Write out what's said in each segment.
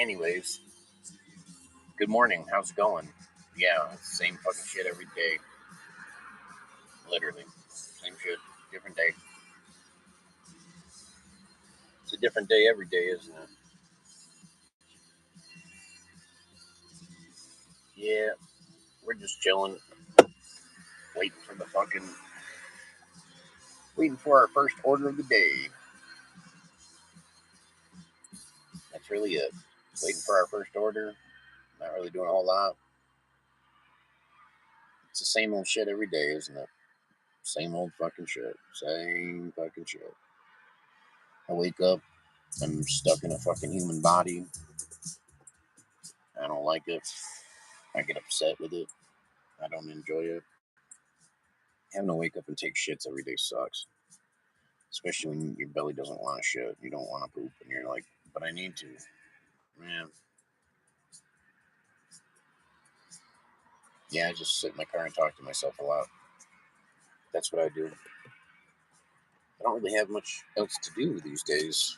Anyways, good morning. How's it going? Yeah, same fucking shit every day. Literally. Same shit, different day. It's a different day every day, isn't it? Yeah, we're just chilling, waiting for the fucking, waiting for our first order of the day. That's really it. Waiting for our first order. Not really doing a whole lot. It's the same old shit every day, isn't it? Same old fucking shit. Same fucking shit. I wake up, I'm stuck in a fucking human body. I don't like it. I get upset with it. I don't enjoy it. Having to wake up and take shits every day sucks. Especially when your belly doesn't want to shit. You don't want to poop, and you're like, but I need to. Man. Yeah, I just sit in my car and talk to myself a lot. That's what I do. I don't really have much else to do these days.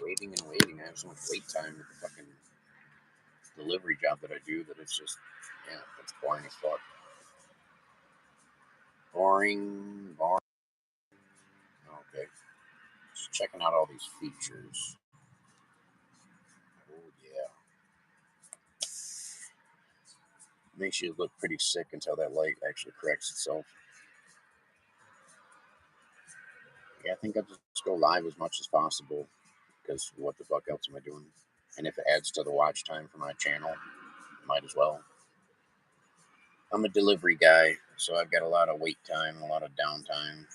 Waiting and waiting. I have so much wait time with the fucking delivery job that I do that it's just, yeah, it's boring as fuck. Boring, boring. Okay. Just checking out all these features. Oh, yeah. Makes you look pretty sick until that light actually corrects itself. Yeah, I think I'll just go live as much as possible because what the fuck else am I doing? And if it adds to the watch time for my channel, might as well. I'm a delivery guy, so I've got a lot of wait time, a lot of downtime.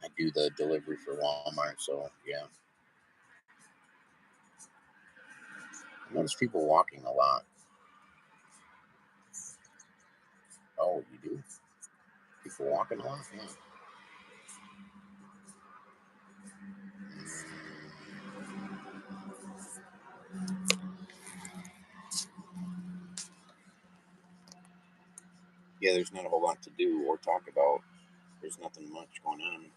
I do the delivery for Walmart, so yeah. I notice people walking a lot. Oh, you do? People walking a lot? Yeah. Yeah, there's not a whole lot to do or talk about. There's nothing much going on.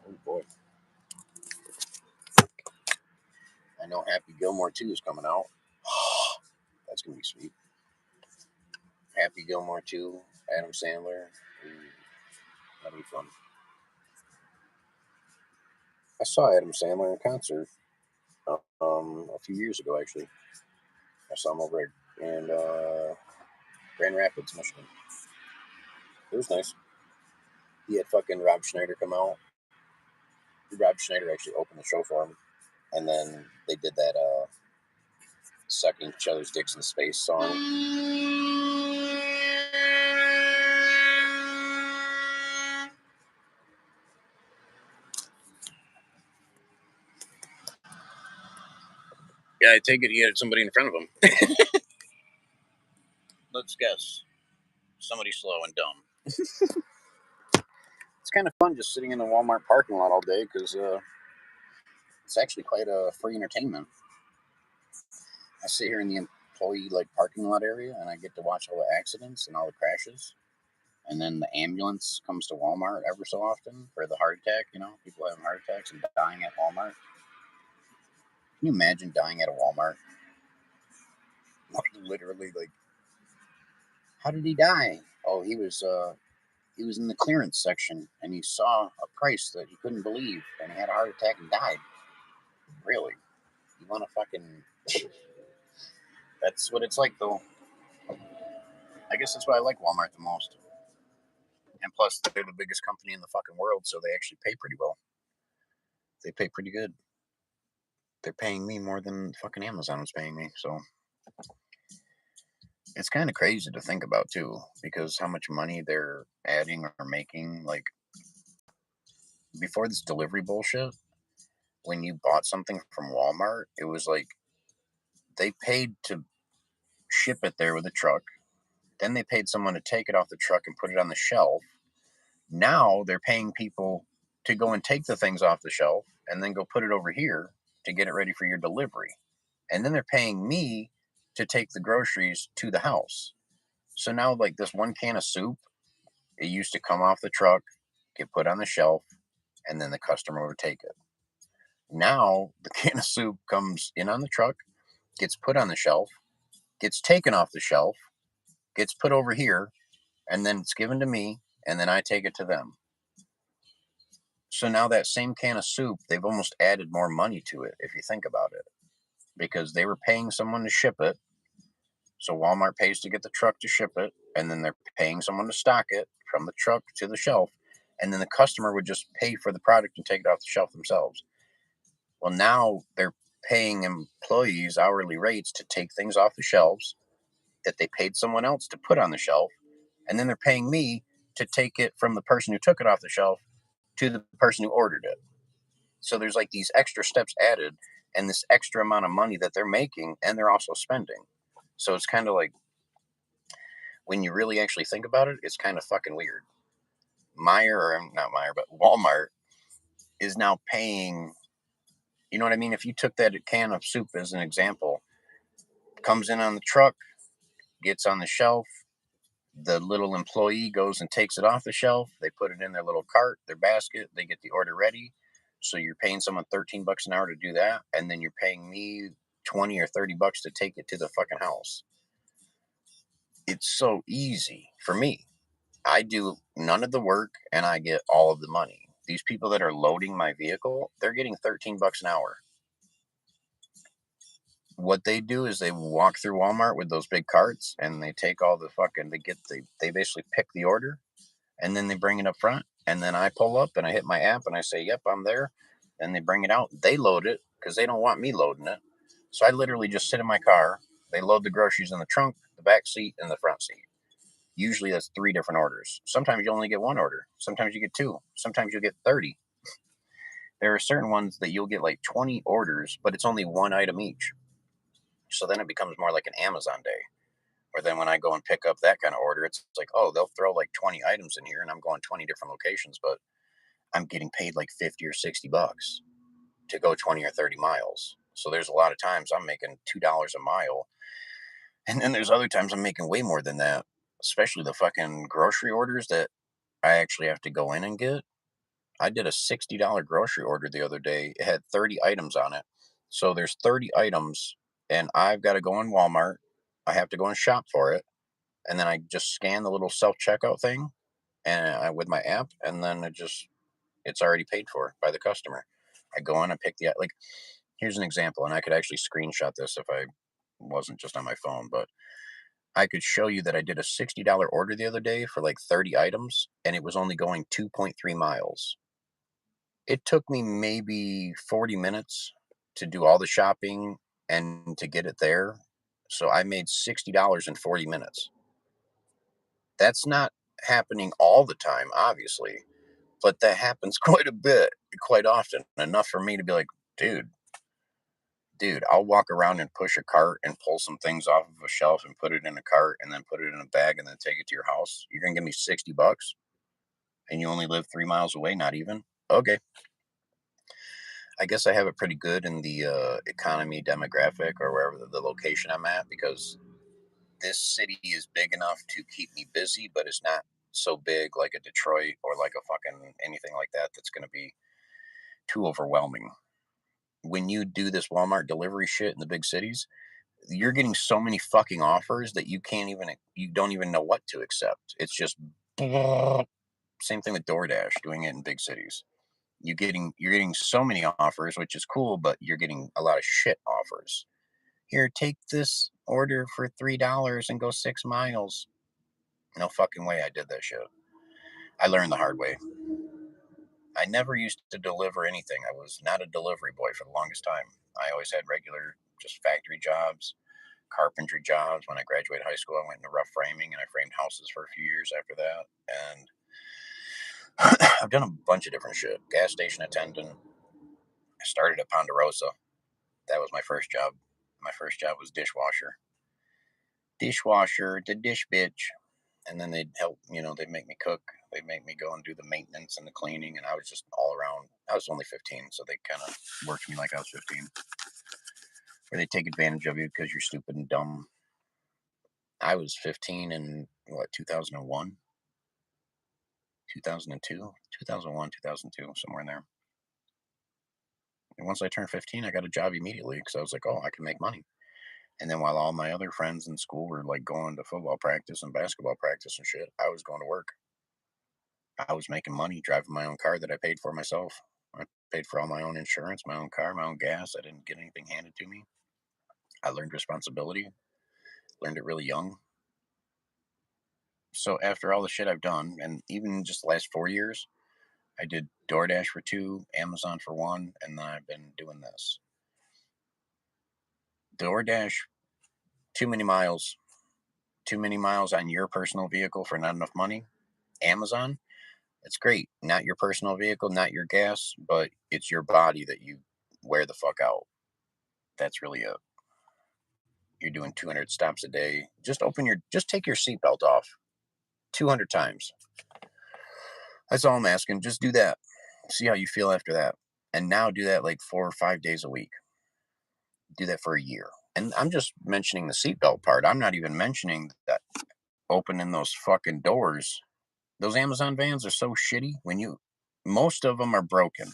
Oh boy. I know Happy Gilmore 2 is coming out. That's going to be sweet. Happy Gilmore 2, Adam Sandler. Ooh, that'll be fun. I saw Adam Sandler in concert a few years ago, actually. I saw him over in Grand Rapids, Michigan. It was nice. He had fucking Rob Schneider come out. Rob Schneider actually opened the show for him. And then they did that sucking each other's dicks in space song. Yeah, I take it he had somebody in front of him. Let's guess. Somebody slow and dumb. It's kind of fun just sitting in the Walmart parking lot all day because it's actually quite a free entertainment. I sit here in the employee parking lot area and I get to watch all the accidents and all the crashes. And then the ambulance comes to Walmart ever so often for the heart attack. People having heart attacks and dying at Walmart. Can you imagine dying at a Walmart? Literally, how did he die? Oh, he was in the clearance section and he saw a price that he couldn't believe and he had a heart attack and died. Really? You want to fucking? That's what it's like, though. I guess that's why I like Walmart the most. And plus, they're the biggest company in the fucking world, so they actually pay pretty well. They pay pretty good. They're paying me more than fucking Amazon was paying me, so it's kind of crazy to think about too, because how much money they're adding or making. Like before this delivery bullshit, when you bought something from Walmart, it was like they paid to ship it there with a truck. Then they paid someone to take it off the truck and put it on the shelf. Now they're paying people to go and take the things off the shelf and then go put it over here to get it ready for your delivery. And then they're paying me to take the groceries to the house. So now, this one can of soup, it used to come off the truck, get put on the shelf, and then the customer would take it. Now the can of soup comes in on the truck, gets put on the shelf, gets taken off the shelf, gets put over here, and then it's given to me, and then I take it to them. So now that same can of soup, they've almost added more money to it if you think about it, because they were paying someone to ship it. So Walmart pays to get the truck to ship it, and then they're paying someone to stock it from the truck to the shelf, and then the customer would just pay for the product and take it off the shelf themselves. Well, now they're paying employees hourly rates to take things off the shelves that they paid someone else to put on the shelf, and then they're paying me to take it from the person who took it off the shelf to the person who ordered it. So there's like these extra steps added and this extra amount of money that they're making and they're also spending. So it's kind of like when you really actually think about it, it's kind of fucking weird. Meyer, or not Meyer, but Walmart is now paying, you know what I mean? If you took that can of soup as an example, comes in on the truck, gets on the shelf, the little employee goes and takes it off the shelf. They put it in their little cart, their basket. They get the order ready. So you're paying someone $13 an hour to do that, and then you're paying me 20 or $30 to take it to the fucking house. It's so easy for me. I do none of the work, and I get all of the money. These people that are loading my vehicle, they're getting $13 an hour. What they do is they walk through Walmart with those big carts, and they take all the fucking. They basically pick the order, and then they bring it up front, and then I pull up and I hit my app and I say, "Yep, I'm there." And they bring it out. They load it because they don't want me loading it. So I literally just sit in my car. They load the groceries in the trunk, the back seat, and the front seat. Usually that's three different orders. Sometimes you only get one order. Sometimes you get two. Sometimes you get 30. There are certain ones that you'll get like 20 orders, but it's only one item each. So then it becomes more like an Amazon day. Or then when I go and pick up that kind of order, it's like, oh, they'll throw like 20 items in here and I'm going 20 different locations, but I'm getting paid like 50 or $60 to go 20 or 30 miles. So there's a lot of times I'm making $2 a mile. And then there's other times I'm making way more than that, especially the fucking grocery orders that I actually have to go in and get. I did a $60 grocery order the other day. It had 30 items on it. So there's 30 items, and I've got to go in Walmart. I have to go and shop for it. And then I just scan the little self checkout thing with my app, and then it's already paid for by the customer. I go in and pick the like. Here's an example, and I could actually screenshot this if I wasn't just on my phone, but I could show you that I did a $60 order the other day for like 30 items, and it was only going 2.3 miles. It took me maybe 40 minutes to do all the shopping and to get it there. So I made $60 in 40 minutes. That's not happening all the time, obviously, but that happens quite a bit, quite often, enough for me to be like, dude, I'll walk around and push a cart and pull some things off of a shelf and put it in a cart and then put it in a bag and then take it to your house. You're gonna give me $60 and you only live 3 miles away, not even. Okay. I guess I have it pretty good in the economy demographic or wherever the location I'm at, because this city is big enough to keep me busy, but it's not so big like a Detroit or like a fucking anything like that that's going to be too overwhelming. When you do this Walmart delivery shit in the big cities, you're getting so many fucking offers that you don't even know what to accept. It's just same thing with DoorDash doing it in big cities. You're getting so many offers, which is cool, but you're getting a lot of shit offers. Here, take this order for $3 and go 6 miles. No fucking way I did that shit. I learned the hard way. I never used to deliver anything. I was not a delivery boy for the longest time. I always had regular, just factory jobs, carpentry jobs. When I graduated high school, I went into rough framing and I framed houses for a few years after that. And I've done a bunch of different shit. Gas station attendant. I started at Ponderosa. That was my first job. My first job was dishwasher. Dishwasher, the dish bitch. And then they'd help, they'd make me cook. They'd make me go and do the maintenance and the cleaning. And I was just all around. I was only 15, so they kind of worked me like I was 15. Or they take advantage of you because you're stupid and dumb. I was 15 in, what, 2001, 2002, 2001, 2002, somewhere in there. And once I turned 15, I got a job immediately because I was like, oh, I can make money. And then while all my other friends in school were like going to football practice and basketball practice and shit, I was going to work. I was making money driving my own car that I paid for myself. I paid for all my own insurance, my own car, my own gas. I didn't get anything handed to me. I learned responsibility, learned it really young. So after all the shit I've done, and even just the last 4 years, I did DoorDash for two, Amazon for one, and then I've been doing this. DoorDash, too many miles, too many miles on your personal vehicle for not enough money. Amazon, it's great. Not your personal vehicle, not your gas, but it's your body that you wear the fuck out. That's really it. You're doing 200 stops a day. Just take your seatbelt off 200 times. That's all I'm asking. Just do that. See how you feel after that. And now do that like 4 or 5 days a week. Do that for a year. And I'm just mentioning the seatbelt part. I'm not even mentioning that opening those fucking doors. Those Amazon vans are so shitty. Most of them are broken.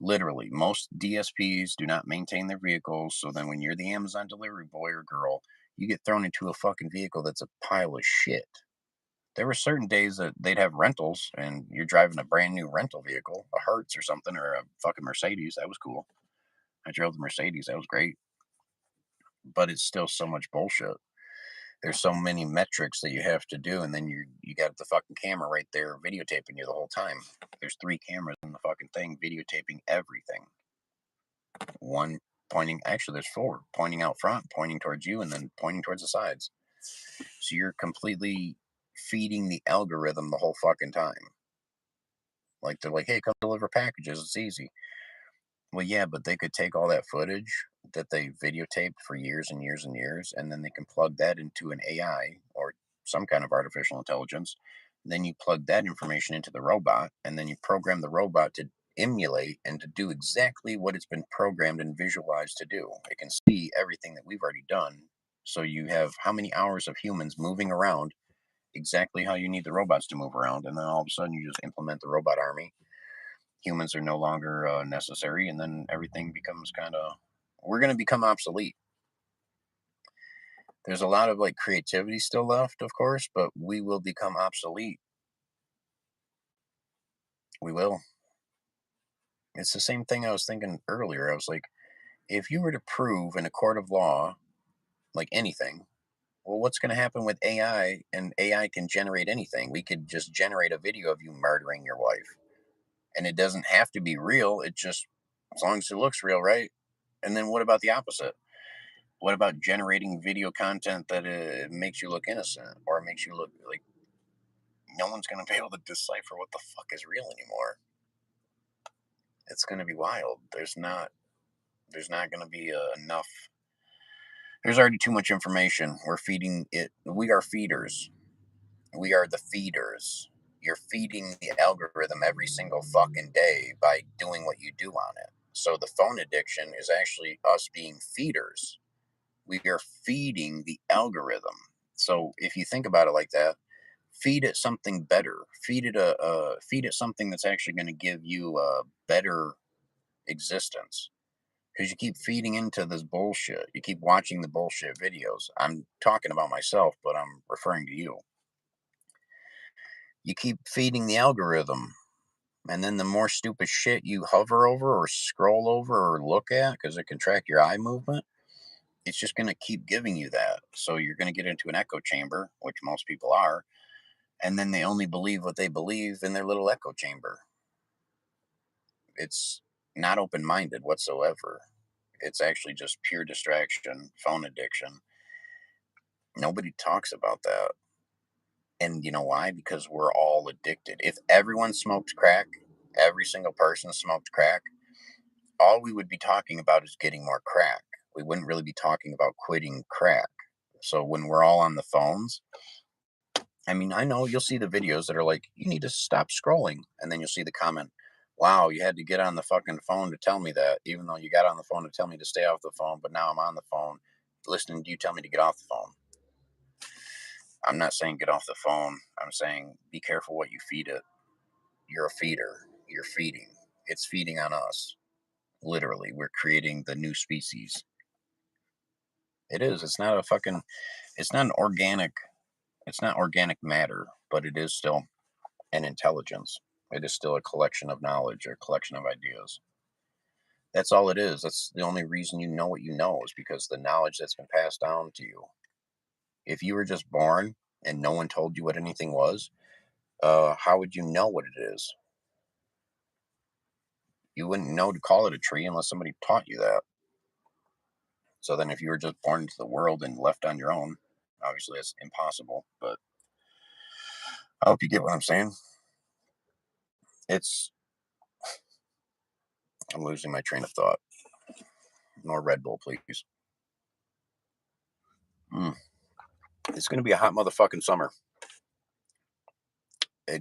Literally, most DSPs do not maintain their vehicles. So then when you're the Amazon delivery boy or girl, you get thrown into a fucking vehicle that's a pile of shit. There were certain days that they'd have rentals and you're driving a brand new rental vehicle, a Hertz or something, or a fucking Mercedes. That was cool. I drove the Mercedes. That was great. But it's still so much bullshit. There's so many metrics that you have to do, and then you got the fucking camera right there videotaping you the whole time. There's 3 cameras in the fucking thing videotaping everything. One pointing, actually, there's 4 pointing out front, pointing towards you, and then pointing towards the sides. So you're completely feeding the algorithm the whole fucking time. Like they're like, hey, come deliver packages. It's easy. Well, yeah, but they could take all that footage that they videotaped for years and years and years, and then they can plug that into an AI or some kind of artificial intelligence. Then you plug that information into the robot, and then you program the robot to emulate and to do exactly what it's been programmed and visualized to do. It can see everything that we've already done. So you have how many hours of humans moving around exactly how you need the robots to move around, and then all of a sudden you just implement the robot army. Humans are no longer necessary, and then everything becomes kind of, we're going to become obsolete. There's a lot of like creativity still left, of course, but we will become obsolete. We will. It's the same thing I was thinking earlier. I was like, if you were to prove in a court of law like anything, well, what's going to happen with AI? And AI can generate anything. We could just generate a video of you murdering your wife, and it doesn't have to be real. It just, as long as it looks real, right? And then what about the opposite? What about generating video content that makes you look innocent or makes you look like no one's going to be able to decipher what the fuck is real anymore? It's going to be wild. There's not going to be enough. There's already too much information. We're feeding it. We are feeders. We are the feeders. You're feeding the algorithm every single fucking day by doing what you do on it. So the phone addiction is actually us being feeders. We are feeding the algorithm. So if you think about it like that, feed it something better. Feed it something that's actually going to give you a better existence. Because you keep feeding into this bullshit. You keep watching the bullshit videos. I'm talking about myself, but I'm referring to you. You keep feeding the algorithm, and then the more stupid shit you hover over or scroll over or look at, because it can track your eye movement, it's just going to keep giving you that. So you're going to get into an echo chamber, which most people are, and then they only believe what they believe in their little echo chamber. It's not open minded whatsoever. It's actually just pure distraction, phone addiction. Nobody talks about that. And you know why? Because we're all addicted. If everyone smoked crack, every single person smoked crack, all we would be talking about is getting more crack. We wouldn't really be talking about quitting crack. So when we're all on the phones, I mean, I know you'll see the videos that are like, you need to stop scrolling. And then you'll see the comment, wow, you had to get on the fucking phone to tell me that, even though you got on the phone to tell me to stay off the phone. But now I'm on the phone listening to you tell me to get off the phone. I'm not saying get off the phone. I'm saying be careful what you feed it. You're a feeder. You're feeding. It's feeding on us. Literally, we're creating the new species. It is. It's not a fucking. It's not an organic. It's not organic matter, but it is still an intelligence. It is still a collection of knowledge or a collection of ideas. That's all it is. That's the only reason you know what you know is because the knowledge that's been passed down to you. If you were just born and no one told you what anything was, how would you know what it is? You wouldn't know to call it a tree unless somebody taught you that. So then, if you were just born into the world and left on your own, obviously it's impossible. But I hope you get what I'm saying. It's I'm losing my train of thought. More Red Bull, please. Mm. It's going to be a hot motherfucking summer.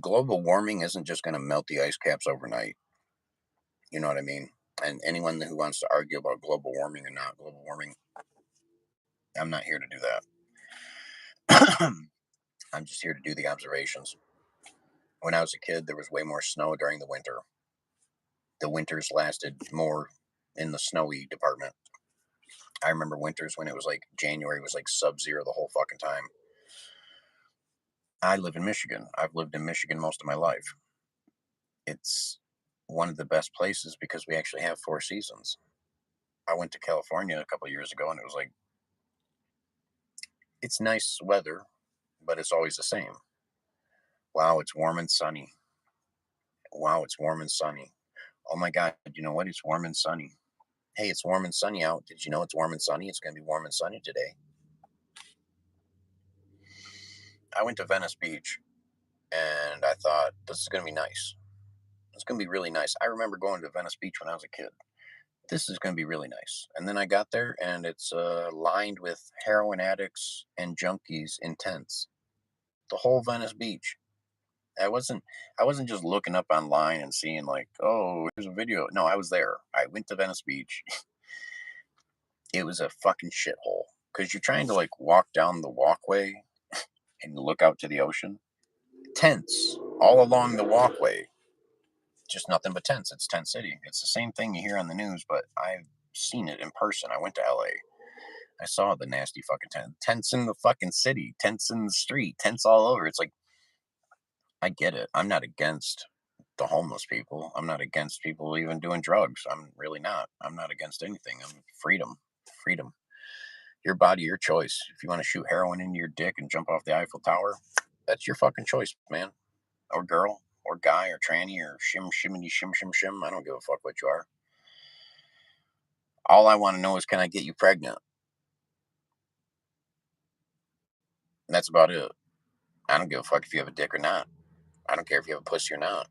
Global warming isn't just going to melt the ice caps overnight. You know what I mean? And anyone who wants to argue about global warming and not global warming, I'm not here to do that. I'm just here to do the observations. When I was a kid, there was way more snow during the winter. The winters lasted more in the snowy department. I remember winters when it was like January was like sub-zero the whole fucking time. I live in Michigan. I've lived in Michigan most of my life. It's one of the best places because we actually have four seasons. I went to California a couple of years ago and it was like it's nice weather, but it's always the same. Wow, it's warm and sunny. Wow, it's warm and sunny. Oh my God, you know what? It's warm and sunny. Hey, it's warm and sunny out. Did you know it's warm and sunny? It's going to be warm and sunny today. I went to Venice Beach and I thought this is going to be nice. It's going to be really nice. I remember going to Venice Beach when I was a kid. This is going to be really nice. And then I got there and it's lined with heroin addicts and junkies in tents. The whole Venice Beach. I wasn't I wasn't just looking up online and seeing like, oh, here's a video. No, I was there. I went to Venice Beach. It was a fucking shithole because you're trying to like walk down the walkway and look out to the ocean. Tents all along the walkway. Just nothing but tents. It's Tent City. It's the same thing you hear on the news, but I've seen it in person. I went to LA. I saw the nasty fucking tents in the fucking city, tents in the street, tents all over. It's like I get it. I'm not against the homeless people. I'm not against people even doing drugs. I'm really not. I'm not against anything. I'm freedom. Freedom. Your body, your choice. If you want to shoot heroin into your dick and jump off the Eiffel Tower, that's your fucking choice, man. Or girl, or guy, or tranny, or shimmy shim shim shim. I don't give a fuck what you are. All I want to know is can I get you pregnant? And that's about it. I don't give a fuck if you have a dick or not. I don't care if you have a pussy or not.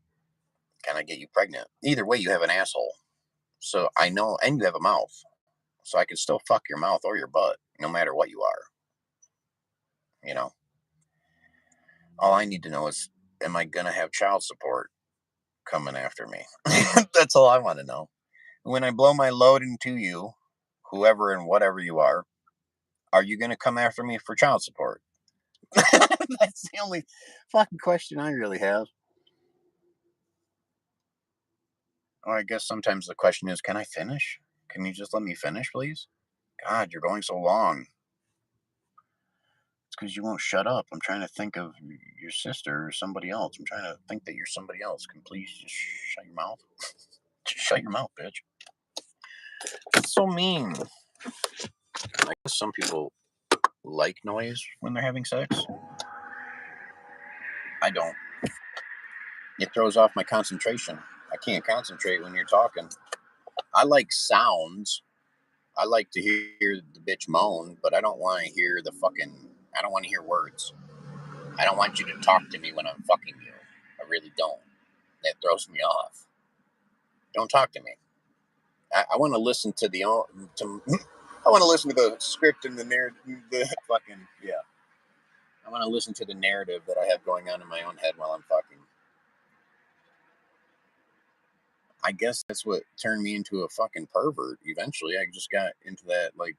Can I get you pregnant? Either way, you have an asshole. So I know, and you have a mouth. So I can still fuck your mouth or your butt, no matter what you are. You know, all I need to know is, am I gonna have child support coming after me? That's all I want to know. When I blow my load into you, whoever and whatever you are you gonna come after me for child support? That's the only fucking question I really have. Or I guess sometimes the question is, can I finish? Can you just let me finish, please? God, you're going so long. It's because you won't shut up. I'm trying to think of your sister or somebody else. I'm trying to think that you're somebody else. Can please just shut your mouth? Just shut your mouth, bitch. That's so mean. I guess some people like noise when they're having sex. I don't. It throws off my concentration. I can't concentrate when you're talking. I like sounds. I like to hear the bitch moan, but I don't want to hear the fucking. I don't want to hear words. I don't want you to talk to me when I'm fucking you. I really don't. That throws me off. Don't talk to me. I want to listen to the to. I want to listen to the script and the narrative. The fucking yeah. I want to listen to the narrative that I have going on in my own head while I'm fucking. I guess that's what turned me into a fucking pervert. Eventually, I just got into that. Like,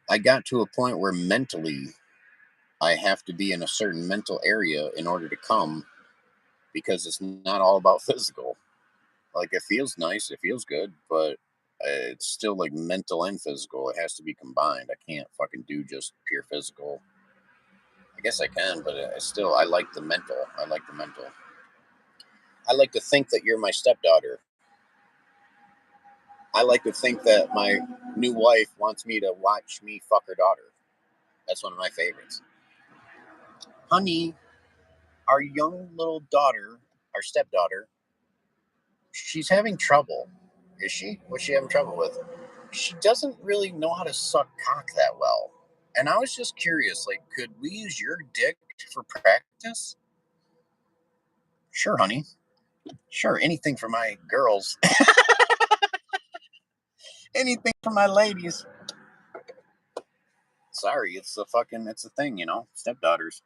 I got to a point where mentally, I have to be in a certain mental area in order to come because it's not all about physical. Like it feels nice, it feels good, but it's still like mental and physical. It has to be combined. I can't fucking do just pure physical. I guess I can, but I like the mental. I like the mental. I like to think that you're my stepdaughter. I like to think that my new wife wants me to watch me fuck her daughter. That's one of my favorites. Honey, our young little daughter, our stepdaughter, she's having trouble. Is she? What's she having trouble with? She doesn't really know how to suck cock that well. And I was just curious, like, could we use your dick for practice? Sure, honey. Sure, anything for my girls. Anything for my ladies. Sorry, it's a thing, Stepdaughters.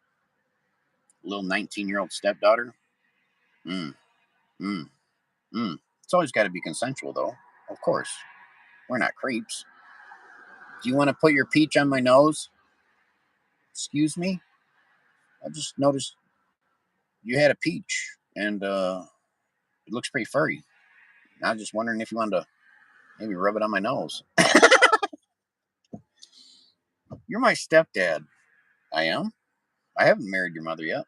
Little 19-year-old stepdaughter. Mm, mm, mm. It's always got to be consensual, though. Of course. We're not creeps. Do you want to put your peach on my nose? Excuse me? I just noticed you had a peach and it looks pretty furry. I was just wondering if you wanted to maybe rub it on my nose. You're my stepdad. I am. I haven't married your mother yet.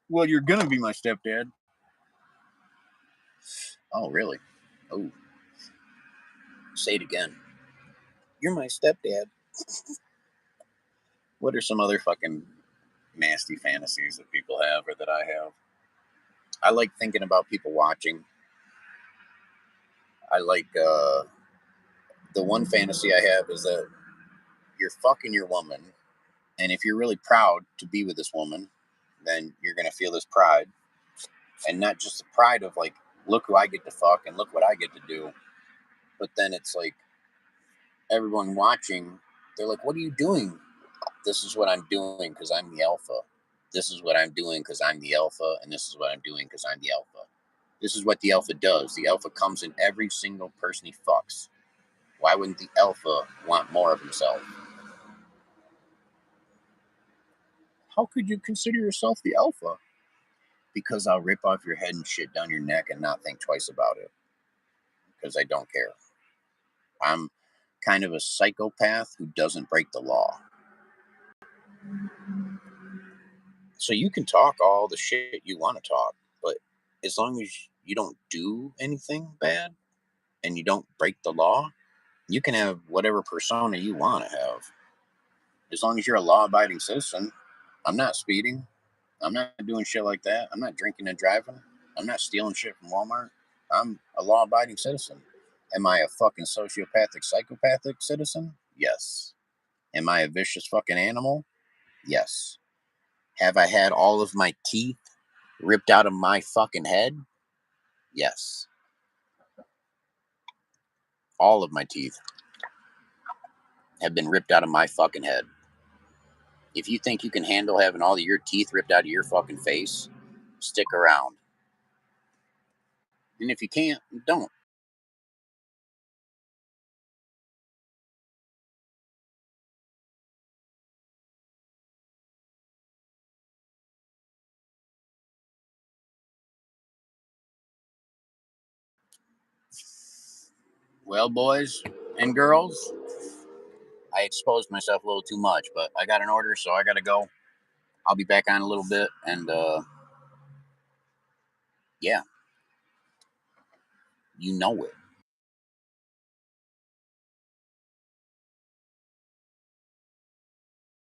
Well, you're gonna be my stepdad. Oh, really? Oh, say it again. You're my stepdad. What are some other fucking nasty fantasies that people have or that I have? I like thinking about people watching. I like the one fantasy I have is that you're fucking your woman, and if you're really proud to be with this woman, then you're gonna feel this pride, and not just the pride of like, look who I get to fuck and look what I get to do, but then it's like everyone watching, they're like, "What are you doing?" This is what I'm doing because I'm the alpha. This is what I'm doing because I'm the alpha, and this is what I'm doing because I'm the alpha. This is what the alpha does. The alpha comes in every single person he fucks. Why wouldn't the alpha want more of himself? How could you consider yourself the alpha? Because I'll rip off your head and shit down your neck and not think twice about it. Because I don't care. I'm kind of a psychopath who doesn't break the law. So you can talk all the shit you want to talk, but as long as you don't do anything bad and you don't break the law, you can have whatever persona you want to have. As long as you're a law abiding citizen, I'm not speeding. I'm not doing shit like that. I'm not drinking and driving. I'm not stealing shit from Walmart. I'm a law abiding citizen. Am I a fucking sociopathic, psychopathic citizen? Yes. Am I a vicious fucking animal? Yes. Have I had all of my teeth ripped out of my fucking head? Yes. All of my teeth have been ripped out of my fucking head. If you think you can handle having all of your teeth ripped out of your fucking face, stick around. And if you can't, don't. Well, boys and girls, I exposed myself a little too much, but I got an order, so I got to go. I'll be back on a little bit. And yeah, you know it.